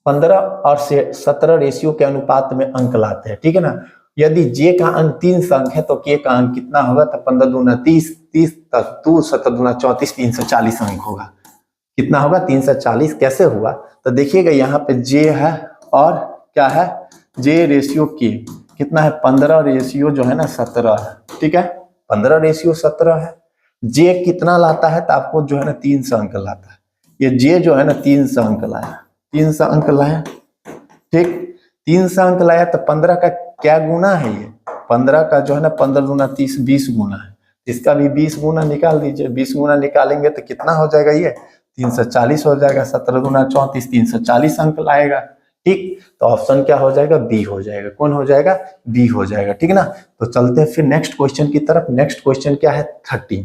Speaker 1: 15 और 17 रेशियो के अनुपात में अंक लाते हैं, ठीक है ना। यदि जे का अंक 3 अंक है तो के का अंक कितना होगा, तो 15 दूना 30, 30 2 7 दूना 34, 340 अंक होगा, कितना होगा 340। कैसे हुआ, तो देखिएगा यहाँ पे जे है और क्या है, जे रेशियो के कितना है 15 रेशियो जो है ना 17 है, ठीक है, 15 रेशियो 17 है। जे कितना लाता है, तो आपको जो है ना 300 अंक लाता है, ये जे जो है ना 300 अंक लाया, 300 अंक लाया, ठीक 300 अंक लाया, तो 15 का क्या गुना है, ये 15 का जो है ना 15 गुना 30 20 गुना है, इसका भी 20 गुना निकाल दीजिए, 20 गुना निकालेंगे तो कितना हो जाएगा, ये 340 हो जाएगा, 17 गुना 34 340 अंक लाएगा, ठीक। तो ऑप्शन क्या हो जाएगा, बी हो जाएगा, कौन हो जाएगा, बी हो जाएगा, ठीक है ना। तो चलते हैं फिर नेक्स्ट क्वेश्चन की तरफ। नेक्स्ट क्वेश्चन क्या है 30,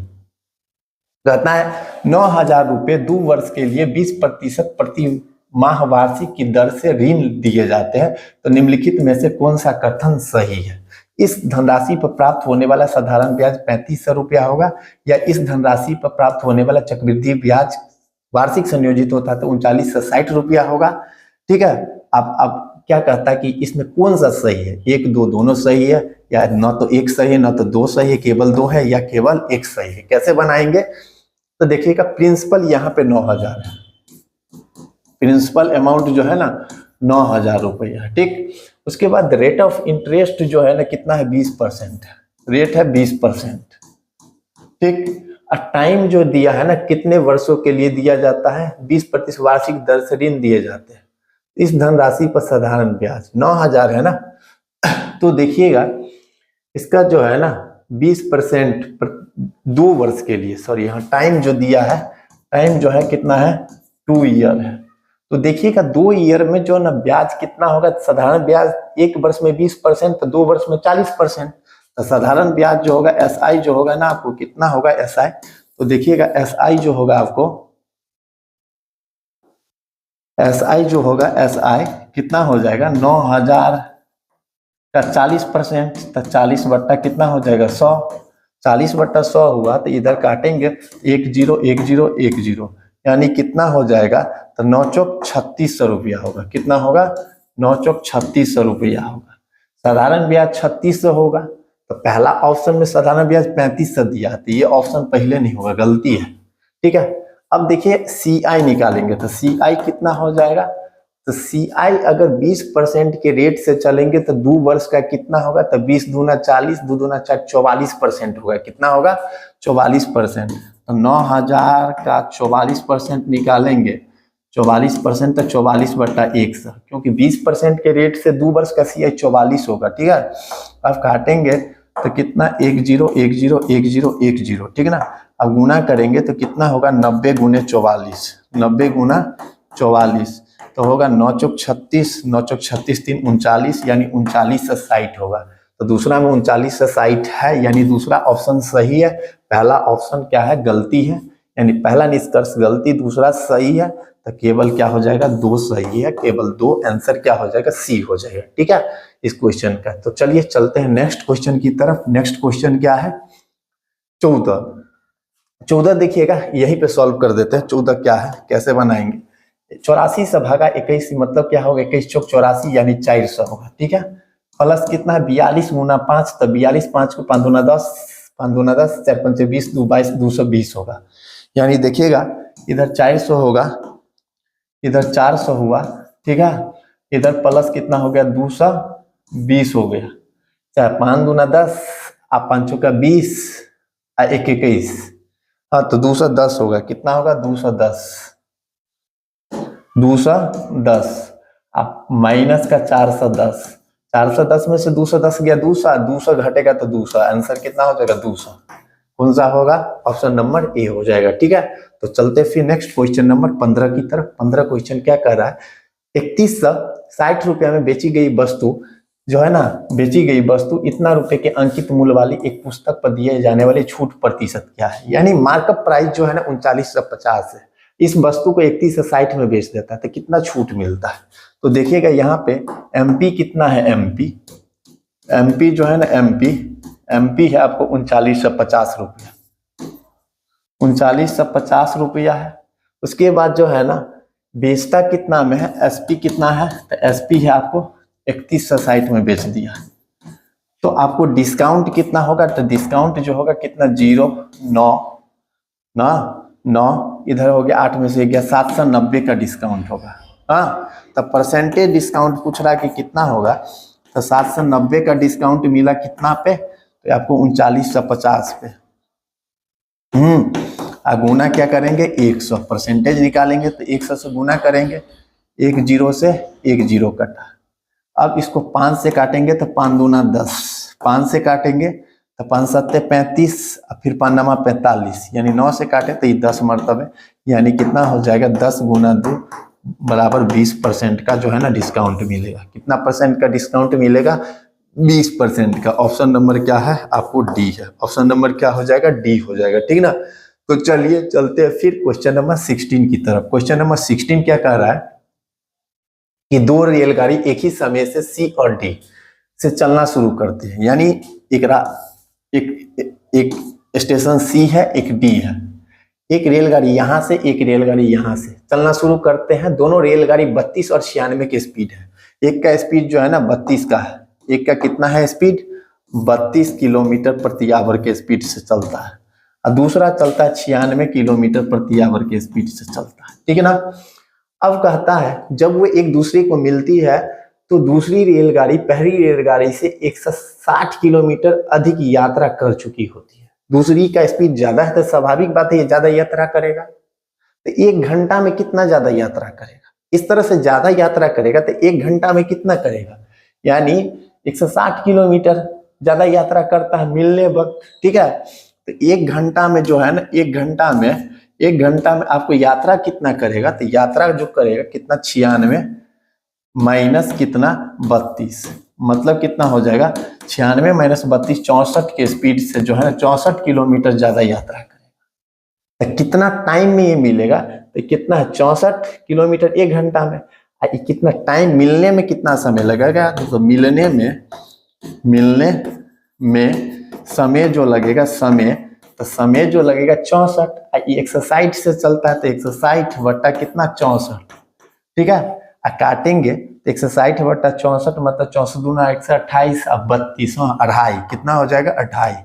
Speaker 1: कहता है 9,000 रुपये 2 वर्ष के लिए 20% प्रति माह वार्षिक की दर से ऋण दिए जाते हैं, तो निम्नलिखित में से कौन सा कथन सही है। इस धनराशि पर प्राप्त होने वाला साधारण ब्याज 3500 रुपया होगा, या इस धनराशि पर प्राप्त होने वाला चक्रवृद्धि ब्याज वार्षिक संयोजित होता है तो 39 से 60 रुपया होगा, ठीक है। अब क्या कहता है कि इसमें कौन सा सही है, 1 2 दोनों सही है, या न तो 1 सही है न तो 2 सही है, केवल 2 है या केवल 1 सही है। कैसे बनाएंगे, तो देखिएगा प्रिंसिपल यहाँ पे 9,000 है, प्रिंसिपल अमाउंट जो है ना 9,000 रुपया, ठीक। उसके बाद रेट ऑफ इंटरेस्ट जो है ना कितना है 20% है, रेट है 20%, ठीक। और टाइम जो दिया है ना कितने वर्षों के लिए दिया जाता है, 20% वार्षिक दर से ऋण दिए जाते हैं। इस धनराशि पर साधारण ब्याज 9,000 है ना, तो देखिएगा इसका जो है ना 20% 2 वर्ष के लिए, सॉरी यहाँ टाइम जो दिया है, टाइम जो है कितना है 2 ईयर है। तो देखिएगा 2 ईयर में जो ना ब्याज कितना होगा, साधारण ब्याज 1 वर्ष में 20%, तो 2 वर्ष में 40%, तो साधारण ब्याज जो होगा एसआई जो होगा ना आपको कितना होगा एसआई, तो देखिएगा एसआई जो होगा आपको SI जो होगा SI कितना हो जाएगा 9000 का 40%, तो 40 बट्टा कितना हो जाएगा 100, 40 बट्टा 100 हुआ तो इधर काटेंगे 10 10 यानी कितना हो जाएगा, तो 9 चौक 3600 रुपया होगा। कितना होगा 9 चौक 3600 रुपया होगा। साधारण ब्याज 3600 होगा, तो पहला ऑप्शन में साधारण ब्याज 3500 दिया, तो ये ऑप्शन पहले नहीं होगा, गलती है। ठीक है, अब देखिए CI निकालेंगे, तो CI कितना हो जाएगा, तो CI अगर 20% के रेट से चलेंगे तो 2 वर्ष का कितना होगा, तो 20 दूना 40, 2 दूना 4, 44% होगा। कितना होगा 44%। तो 9000 का 44% निकालेंगे, 44% तो 44 बट्टा 100, क्योंकि 20% के रेट से 2 वर्ष का CI 44 होगा। ठीक है, अब काटेंगे तो कितना 10 ठीक है ना। अब गुना करेंगे तो कितना होगा 90 गुने 44, 90 गुना 44 तो होगा 9 चौक 36, 9 चौक 36 3 39, यानी 39 से 60 होगा। तो दूसरा में 39 से 60 है, यानी दूसरा ऑप्शन सही है। पहला ऑप्शन क्या है, गलती है, यानी पहला निष्कर्ष गलती, दूसरा सही है। तो केवल क्या हो जाएगा 2 सही है, केवल 2 आंसर क्या हो जाएगा C हो जाएगा। ठीक है इस क्वेश्चन का। तो चलिए चलते हैं नेक्स्ट क्वेश्चन की तरफ। नेक्स्ट क्वेश्चन क्या है 14 देखिएगा, यहीं पे सॉल्व कर देते हैं। 14 क्या है, कैसे बनाएंगे, 84 से भागा 21 मतलब क्या होगा 21 चौक 84 यानी 400 होगा। ठीक है, प्लस कितना है 42 गुना 5, तो 42 5 को 5 दूना 10, 5 दूना 10, 4 5 20, 2 22 220 होगा। यानी देखिएगा इधर 400 होगा, इधर 400 हुआ। ठीक है, इधर प्लस कितना हो गया 220 हो गया। चाहे 5 दूना 10, आप 5 का 20, 1 21, हाँ तो 210 होगा। कितना होगा 210, 210 आप माइनस का 410, 410 में से 210 गया 200 घटेगा तो 200, आंसर कितना हो जाएगा 200। कौन सा होगा, ऑप्शन नंबर ए हो जाएगा। ठीक है, तो चलते फिर नेक्स्ट क्वेश्चन नंबर 15 की तरफ। 15 क्वेश्चन क्या कर रहा है, 3160 रुपया में बेची गई वस्तु जो है ना, बेची गई वस्तु इतना रुपए के अंकित मूल्य वाली एक पुस्तक पर दिए जाने वाले छूट प्रतिशत क्या है। यानी मार्कअप प्राइस जो है ना 3950 है, इस वस्तु को 31 से 60 में बेच देता है, तो कितना छूट मिलता है। तो देखिएगा यहाँ पे MP कितना है, MP जो है ना MP है आपको 3950 रुपया, 3950 रुपया है। उसके बाद जो है ना बेचता कितना में है, SP कितना है, तो SP है आपको 31 से 60 में बेच दिया। तो आपको डिस्काउंट कितना होगा, तो डिस्काउंट जो होगा कितना 0 9 इधर हो गया 8 में से गया 790 का डिस्काउंट होगा। हाँ, तो परसेंटेज डिस्काउंट पूछ रहा है कि कितना होगा, तो 790 का डिस्काउंट मिला कितना पे, तो आपको 3950 पे। गुना क्या करेंगे 100, परसेंटेज निकालेंगे तो 100 से गुना करेंगे, 1 0 से 1 0 कटा। अब इसको 5 से काटेंगे तो 5 दूना 10, 5 से काटेंगे तो 5 7 35, फिर 5 नमा 45, यानी 9 से काटे तो ये 10 मरतबे, यानी कितना हो जाएगा 10 गुना 2 बराबर 20% का जो है ना डिस्काउंट मिलेगा। कितना परसेंट का डिस्काउंट मिलेगा, 20% का। ऑप्शन नंबर क्या है आपको D है, ऑप्शन नंबर क्या हो जाएगा D हो जाएगा। ठीक ना, तो चलिए चलते हैं फिर क्वेश्चन नंबर 16 की तरफ। क्वेश्चन नंबर 16 क्या कह रहा है कि 2 रेलगाड़ी एक ही समय से C और D से चलना शुरू करते हैं, यानी एक स्टेशन C है, एक D है, एक रेलगाड़ी यहाँ से एक रेलगाड़ी यहाँ से चलना शुरू करते हैं। दोनों रेलगाड़ी 32 और 96 के स्पीड है। एक का स्पीड जो है ना 32 का है, एक का कितना है स्पीड 32 किलोमीटर प्रति आवर के स्पीड से चलता है, और दूसरा चलता है 96 किलोमीटर प्रति आवर के स्पीड से चलता है। ठीक है ना। अब कहता है जब वो एक दूसरे को मिलती है तो दूसरी रेलगाड़ी पहली रेलगाड़ी से 160 किलोमीटर अधिक यात्रा कर चुकी होती है। दूसरी का स्पीड ज्यादा है तो स्वाभाविक बात है ये ज्यादा यात्रा करेगा। तो 1 घंटा में कितना ज्यादा यात्रा करेगा, इस तरह से ज्यादा यात्रा करेगा तो 1 घंटा में कितना करेगा, यानी 160 किलोमीटर ज्यादा यात्रा करता है मिलने वक्त। ठीक है, तो 1 घंटा में जो है ना 1 घंटा में आपको यात्रा कितना करेगा, तो यात्रा जो करेगा कितना 96 माइनस कितना 32, मतलब कितना हो जाएगा 96 माइनस 32 64 के स्पीड से जो है ना 64 किलोमीटर ज्यादा यात्रा करेगा। तो कितना टाइम में ये मिलेगा, तो कितना है 64 किलोमीटर 1 घंटा में। ये कितना टाइम मिलने में कितना समय लगेगा, तो मिलने में समय जो लगेगा, समय जो लगेगा 64। ये 160 से चलता है तो 160 बटा कितना 64, ठीक है। काटेंगे तो 160 बटा 64 मतलब 64 दूना 128 अब 32 अढ़ाई कितना हो जाएगा 28,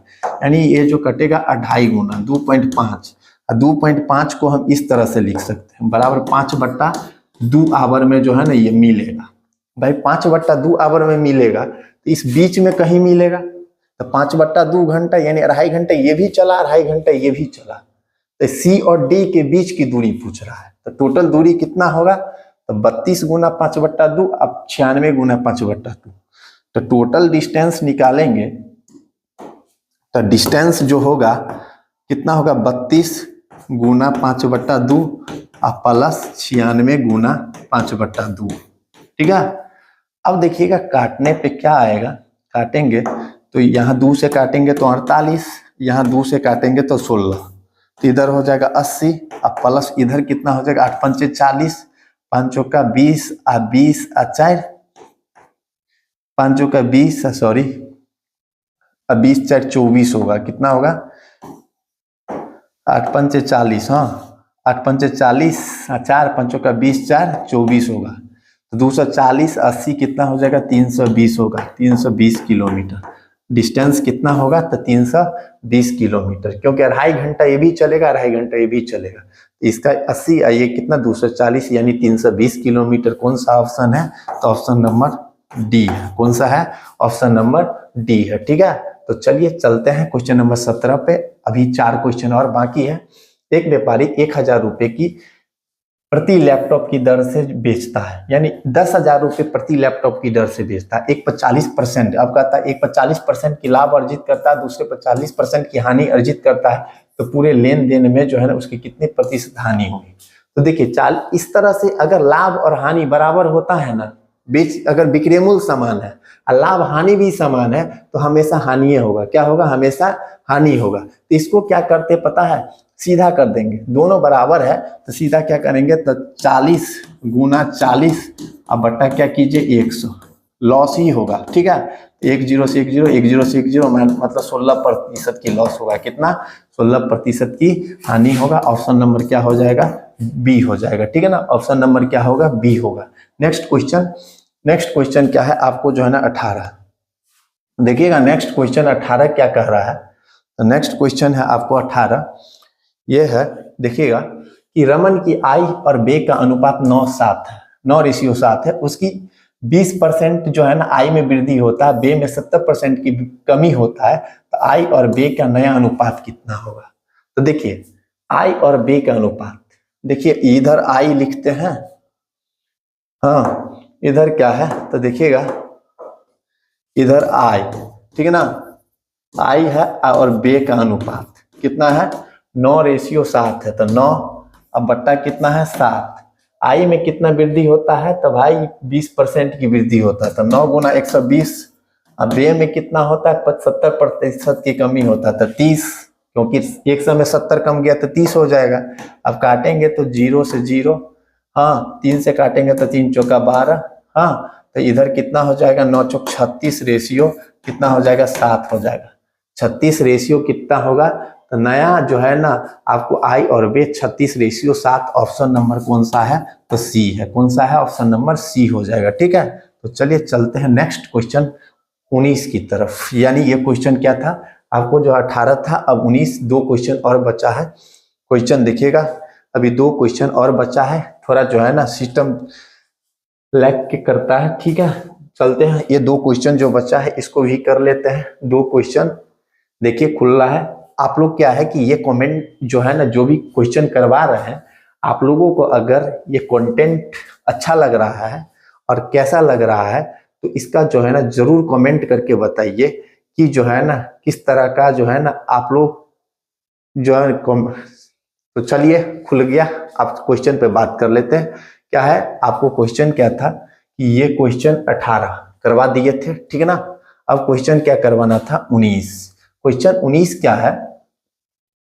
Speaker 1: यानी ये जो कटेगा 2.5 गुना 2.5। 2.5 को हम इस तरह से लिख सकते हैं, बराबर 5/2 आवर में जो है ना ये मिलेगा। भाई 5/2 आवर में मिलेगा तो इस बीच में कहीं मिलेगा, तो 5/2 घंटा यानी 2.5 घंटे ये भी चला, 2.5 घंटे ये भी चला। तो सी और डी के बीच की दूरी पूछ रहा है, तो टोटल दूरी कितना होगा, तो 32 गुना 5/2 अब 96 गुना 5/2। तो टोटल डिस्टेंस निकालेंगे तो डिस्टेंस जो होगा कितना होगा 32 गुना 5/2 और प्लस 96 गुना 5/2, ठीक है। अब देखिएगा काटने पे क्या आएगा, काटेंगे तो यहाँ 2 से काटेंगे तो 48, यहाँ 2 से काटेंगे तो 16, तो इधर हो जाएगा 80 और प्लस इधर कितना हो जाएगा 8 पंचे 40, 5 चौका 20 और 20 और 4 5 चौका 20 सॉरी 20 4 24 होगा, कितना होगा 8 पंचे 40, हाँ 8 पंचे 40 4 5 चौका 20 4 24 होगा, तो 240 80 कितना हो जाएगा 320 होगा, 320 किलोमीटर डिस्टेंस कितना होगा, तो 320 किलोमीटर, क्योंकि 2.5 घंटा ये भी चलेगा 2.5 घंटा ये भी चलेगा, इसका 80 ये कितना 240 यानी 320 किलोमीटर। कौन सा ऑप्शन है, तो ऑप्शन नंबर डी है। कौन सा है, ऑप्शन नंबर डी है, ठीक है। तो चलिए चलते हैं क्वेश्चन नंबर 17 पे, अभी 4 क्वेश्चन और बाकी है। एक व्यापारी 1000 रुपए की प्रति लैपटॉप की दर से बेचता है, यानी 10,000 रुपए प्रति लैपटॉप की दर से बेचता है। एक पर 40%, अब कहता है एक पर 40% की लाभ अर्जित करता है, दूसरे पर 40% की हानि अर्जित करता है, तो पूरे लेन देन में जो है ना उसकी कितने प्रतिशत हानि होगी। तो देखिए इस तरह से अगर लाभ और हानि बराबर होता है ना, अगर विक्रयमूल्य समान है और लाभ हानि भी समान है तो हमेशा हानि होगा, क्या होगा, हमेशा हानि होगा। तो इसको क्या करते पता है, सीधा कर देंगे, दोनों बराबर है तो सीधा क्या करेंगे, तो 40 गुना 40 अब बट्टा क्या कीजिए 100, लॉस ही होगा, ठीक है। 1 0 से 1 0 1 0 से 1 0 मतलब 16% की लॉस होगा, कितना 16% की हानि होगा। ऑप्शन नंबर क्या हो जाएगा, बी हो जाएगा, ठीक है ना। ऑप्शन नंबर क्या होगा, बी होगा। नेक्स्ट क्वेश्चन क्या है आपको जो है ना 18, देखिएगा नेक्स्ट क्वेश्चन 18 क्या कह रहा है। तो नेक्स्ट क्वेश्चन है आपको 18, ये है देखिएगा कि रमन की आय और व्यय का अनुपात 9:7 है, 9:7 है। उसकी 20% जो है ना आय में वृद्धि होता है, व्यय में 70% की कमी होता है, तो आय और व्यय का नया अनुपात कितना होगा। तो देखिए आय और व्यय का अनुपात, देखिए इधर आय लिखते हैं, हाँ इधर क्या है, तो देखिएगा इधर आय, ठीक है ना, आय है और व्यय का अनुपात कितना है 9:7 है, तो 9 अब बट्टा कितना है 7। आय में कितना वृद्धि होता है, तो भाई 20% की वृद्धि होता है, तो 9 गुना 120। अब व्यय में कितना होता है 70% की कमी होता है, तो 30, क्योंकि एक समय 70 कम गया तो 30 हो जाएगा। अब काटेंगे तो 0 से 0, हाँ 3 से काटेंगे तो 3 चौका 12, हाँ तो इधर कितना हो जाएगा 9 चौक 36 रेशियो कितना हो जाएगा 7 हो जाएगा। 36 रेशियो कितना होगा, तो नया जो है ना आपको आय और व्यय 36:7, ऑप्शन नंबर कौन सा है, तो सी है। कौन सा है, ऑप्शन नंबर सी हो जाएगा, ठीक है। तो चलिए चलते हैं नेक्स्ट क्वेश्चन 19 की तरफ, यानी ये क्वेश्चन क्या था आपको जो 18 था, अब 19, 2 क्वेश्चन और बचा है। क्वेश्चन देखिएगा अभी 2 क्वेश्चन और बचा है, थोड़ा जो है ना सिस्टम लैग के करता है, ठीक है। चलते हैं, ये 2 क्वेश्चन जो बचा है इसको भी कर लेते हैं। 2 क्वेश्चन देखिए खुल रहा है। आप लोग क्या है कि ये कमेंट जो है ना जो भी क्वेश्चन करवा रहे हैं, आप लोगों को अगर ये कंटेंट अच्छा लग रहा है और कैसा लग रहा है तो इसका जो है ना जरूर कमेंट करके बताइए कि जो है ना किस तरह का जो है ना आप लोग जो है। तो चलिए खुल गया, आप क्वेश्चन पे बात कर लेते हैं। क्या है आपको क्वेश्चन क्या था कि ये क्वेश्चन 18 करवा दिए थे, ठीक है ना। अब क्वेश्चन क्या करवाना था 19। क्वेश्चन 19 क्या है,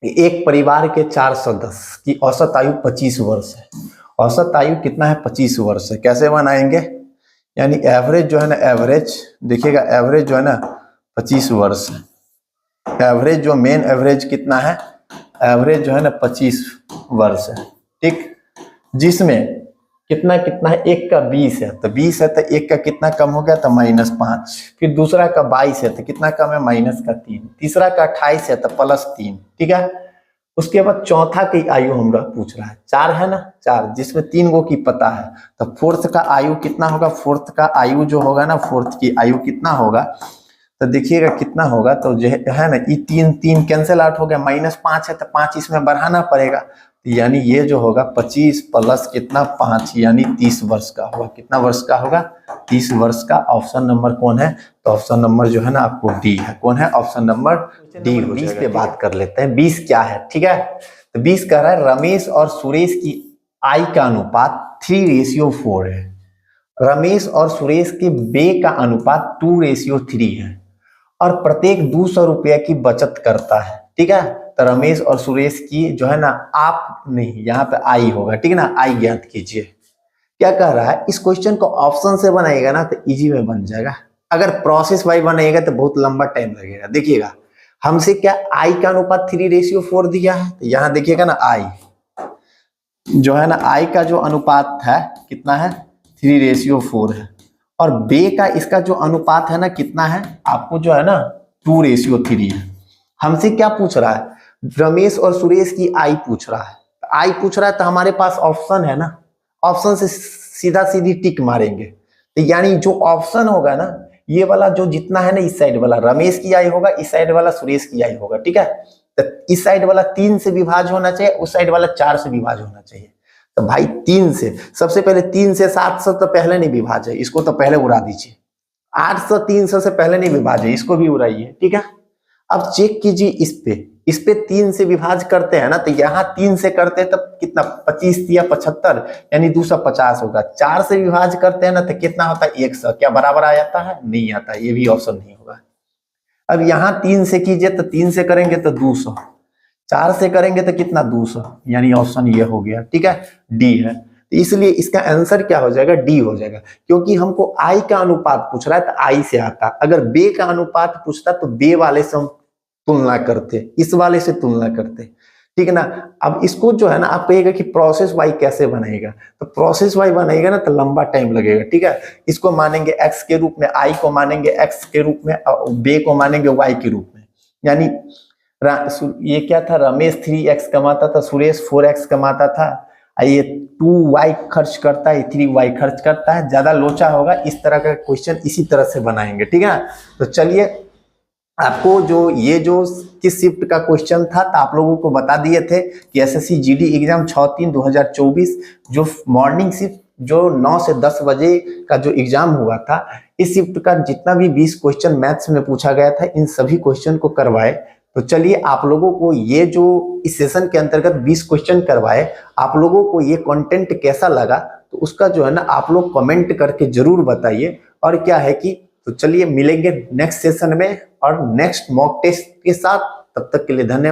Speaker 1: एक परिवार के 4 सदस्य की औसत आयु 25 वर्ष है। औसत आयु कितना है? 25 वर्ष है। कैसे बनाएंगे? यानी एवरेज जो है ना, एवरेज देखिएगा, एवरेज जो है ना 25 वर्ष है। एवरेज जो मेन एवरेज कितना है? एवरेज जो है ना 25 वर्ष है, ठीक। जिसमें कितना कितना है? एक का 20 है, तो 20 है तो एक का कितना कम हो गया? तो -5। फिर दूसरा का 22 है तो कितना कम है? -3। तीसरा का 28 है तो +3, ठीक है। उसके बाद चौथा की आयु हमरा पूछ रहा है, 4 है ना, 4, जिसमें 3 गो की पता है, तो फोर्थ का आयु कितना होगा? फोर्थ का आयु जो होगा ना, फोर्थ की आयु कितना होगा? तो देखिएगा कितना होगा, तो जो है ना, ये 3 कैंसिल आउट हो गया, -5 है तो 5 इसमें बढ़ाना पड़ेगा, यानी ये जो होगा 25 प्लस कितना? 5, यानी 30 वर्ष का होगा। कितना वर्ष का होगा? 30 वर्ष का। ऑप्शन नंबर कौन है? तो ऑप्शन नंबर जो है ना आपको डी है। कौन है? Option number D. 20 पे बात कर लेते हैं। 20 क्या है, ठीक है। तो 20 कह रहा है रमेश और सुरेश की आय का अनुपात 3:4 है। रमेश और सुरेश के व्यय का अनुपात 2:3 है और प्रत्येक 200 रुपया की बचत करता है, ठीक है। तो रमेश और सुरेश की जो है ना, आप नहीं, यहाँ पे आई होगा, ठीक है ना, आई ज्ञात कीजिए। क्या कह रहा है? इस क्वेश्चन को ऑप्शन से बनाएगा ना तो इजी में बन जाएगा। अगर प्रोसेस वाइज बनाएगा तो बहुत लंबा टाइम लगेगा। देखिएगा, हमसे क्या आई का अनुपात 3:4 दिया है, तो यहाँ देखिएगा ना, आई जो है ना, आई का जो अनुपात है कितना है? 3:4 है। और बे का इसका जो अनुपात है ना कितना है? आपको जो है ना 2:3 है। हमसे क्या पूछ रहा है? रमेश और सुरेश की आई पूछ रहा है। आई पूछ रहा है तो हमारे पास ऑप्शन है ना, ऑप्शन से सीधा सीधी टिक मारेंगे। तो यानी जो ऑप्शन होगा ना, ये वाला जो जितना है ना, इस साइड वाला रमेश की आई होगा, इस साइड वाला सुरेश की आई होगा, ठीक है। तो इस साइड वाला 3 से विभाज्य होना चाहिए, उस साइड वाला 4 से विभाज्य होना चाहिए। तो भाई 3 से, सबसे पहले 3 से 700 तो पहले नहीं विभाज्य है, इसको तो पहले उड़ा दीजिए। 800 300 से पहले नहीं विभाज्य है, इसको भी उड़ाइए, ठीक है। अब चेक कीजिए इस पे 3 से विभाज्य करते हैं ना, तो यहाँ 3 से करते हैं तब कितना? 25 या 75, यानी 250 होगा। 4 से विभाज्य करते हैं ना तो कितना होता है? 100। क्या बराबर आ जाता है? नहीं आता, ये भी ऑप्शन नहीं होगा। अब यहाँ 3 से कीजिए तो 3 से करेंगे तो 200, 4 से करेंगे तो कितना? 200, यानी ऑप्शन ये हो गया, ठीक है, डी है। तो इसलिए इसका आंसर क्या हो जाएगा? डी हो जाएगा, क्योंकि हमको आई का अनुपात पूछ रहा है तो आई से आता। अगर बे का अनुपात पूछता तो बे वाले से हम तुलना करते, इस वाले से तुलना करते, ठीक है ना। अब इसको जो है ना, आप कहिएगा कि प्रोसेस वाई कैसे बनाएगा, तो प्रोसेस वाई बनाएगा ना तो लंबा टाइम लगेगा, ठीक है। इसको मानेंगे एक्स के रूप में, आई को मानेंगे एक्स के रूप में, बे को मानेंगे वाई के रूप में। यानी ये क्या था? रमेश 3x कमाता था, सुरेश 4x कमाता था, ये 2y खर्च करता है, 3y खर्च करता है, ज्यादा लोचा होगा। इस तरह का क्वेश्चन इसी तरह से बनाएंगे, ठीक है। तो चलिए, आपको जो ये जो किस शिफ्ट का क्वेश्चन था, तो आप लोगों को बता दिए थे कि एसएससी जीडी एग्जाम 6/3/2024 जो मॉर्निंग शिफ्ट जो 9 से 10 बजे का जो एग्जाम हुआ था, इस शिफ्ट का जितना भी 20 क्वेश्चन मैथ्स में पूछा गया था, इन सभी क्वेश्चन को करवाए। तो चलिए, आप लोगों को ये जो इस सेशन के अंतर्गत 20 क्वेश्चन करवाए, आप लोगों को ये कंटेंट कैसा लगा, तो उसका जो है ना आप लोग कमेंट करके जरूर बताइए। और क्या है कि, तो चलिए मिलेंगे नेक्स्ट सेशन में और नेक्स्ट मॉक टेस्ट के साथ। तब तक के लिए धन्यवाद।